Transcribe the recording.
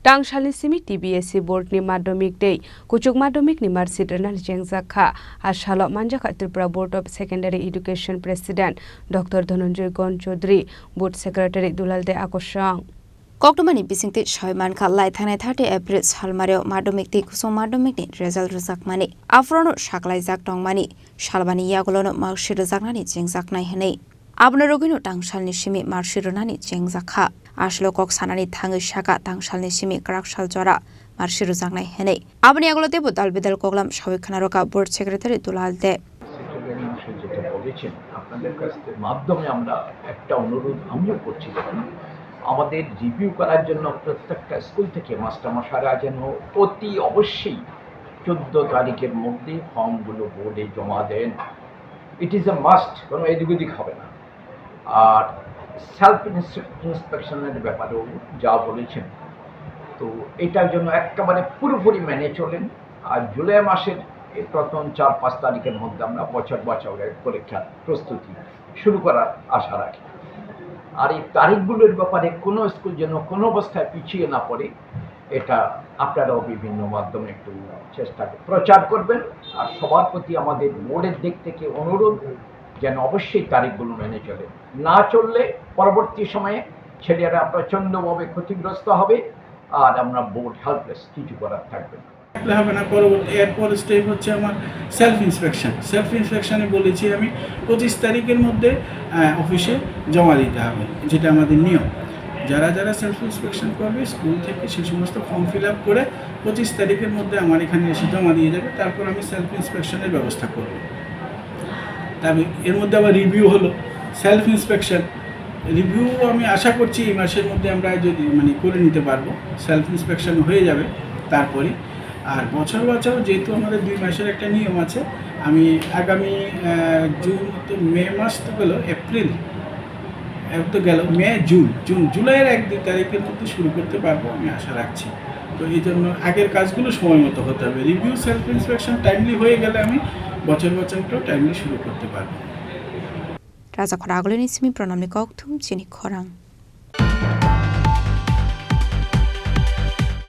Tangsalni simi TBSE board ni Madhayamik dei Kuchuk Madhayamik ni Marksheet Rwnani Chengjakha Ashalo Manjaka Tripura Board of Secondary Education President Dr. Dhananjay Chaudhary Board Secretary Dulal de Khorang Koktomani bisingti Shoyman Kalai Thane 30 April Salmario Madhayamik ti Kusung Madhayamik ni result rezakmani Afrono Shaklai Zak Tongmani Shalbani Yagolono Marksheet Zaknani Chengjaknai Hene Abnorogino Tangsalni simi Marksheet Rwnani Chengjakha Ashlo kok sanani thangi shaka Tangsalni simi Karakshal Jora Marksheet Zaknai Hene Abani Agolote Budal Bidal Koglam Shawikanaroka Board Secretary Dulal de আমাদের review করার জন্য প্রত্যেকটা school থেকে মাস্টারমশাইরা যেন অতি অবশ্যই 14 তারিখের মধ্যে ফর্মগুলো বোর্ডে জমা দেন। ইট ইজ এ মাস্ট, কোনো এদিক হবে না। আর সেলফ ইন্সপেকশনের ব্যাপারেও যা বলেছেন, তো এটার জন্য একেবারে পুরোপুরি মেনে চলেন। আর জুলাই মাসের প্রথম 4-5 তারিখের মধ্যে আমরা বছরের পরীক্ষার প্রস্তুতি শুরু করার আশা রাখি। আর এই তারিখগুলোর ব্যাপারে কোনো স্কুল যেন কোনো অবস্থায় পিছিয়ে না পড়ে, এটা আপনারাও বিভিন্ন মাধ্যমে একটু চেষ্টা প্রচার করবেন। আর সবার প্রতি আমাদের বোর্ডের দিক থেকে অনুরোধ যেন অবশ্যই তারিখগুলো মেনে চলে। না চললে পরবর্তী সময়ে ছেলেরা প্রচণ্ডভাবে ক্ষতিগ্রস্ত হবে আর আমরা বোর্ড হেল্পলেস, কিছু করার থাকবে না। হবে না। পরবর্তী এরপর স্টেপ হচ্ছে আমার সেলফ ইন্সপেকশনে বলেছি আমি 25 তারিখের মধ্যে অফিসে জমা দিতে হবে, যেটা আমাদের নিয়ম। যারা সেলফ ইন্সপেকশন করবে স্কুল থেকে সেই সমস্ত ফর্ম ফিল আপ করে 25 তারিখের মধ্যে আমার এখানে এসে জমা দিয়ে যাবে। তারপর আমি সেলফ ইন্সপেকশনের ব্যবস্থা করব। তবে এর মধ্যে আবার রিভিউ হলো সেলফ ইন্সপেকশন রিভিউ আমি আশা করছি এই মাসের মধ্যে আমরা যদি করে নিতে পারবো। সেলফ ইন্সপেকশন হয়ে যাবে তারপরে। আর বছর যেহেতু আমাদের 2 মাসের একটা নিয়ম আছে, আমি আগামী মে মাস তো গেল, এপ্রিল তো গেল, মে জুলাইয়ের 1-2 তারিখের মধ্যে শুরু করতে পারবো আমি আশা রাখছি। তো এই জন্য আগের কাজগুলো সময় মতো হতে হবে। রিভিউ সেলফ ইন্সপেকশন টাইমলি হয়ে গেলে আমি বছরটাও টাইমলি শুরু করতে পারবো। রাজা খরাগলেনি সিমি প্রণামনি ককথুম চিনি খরাং।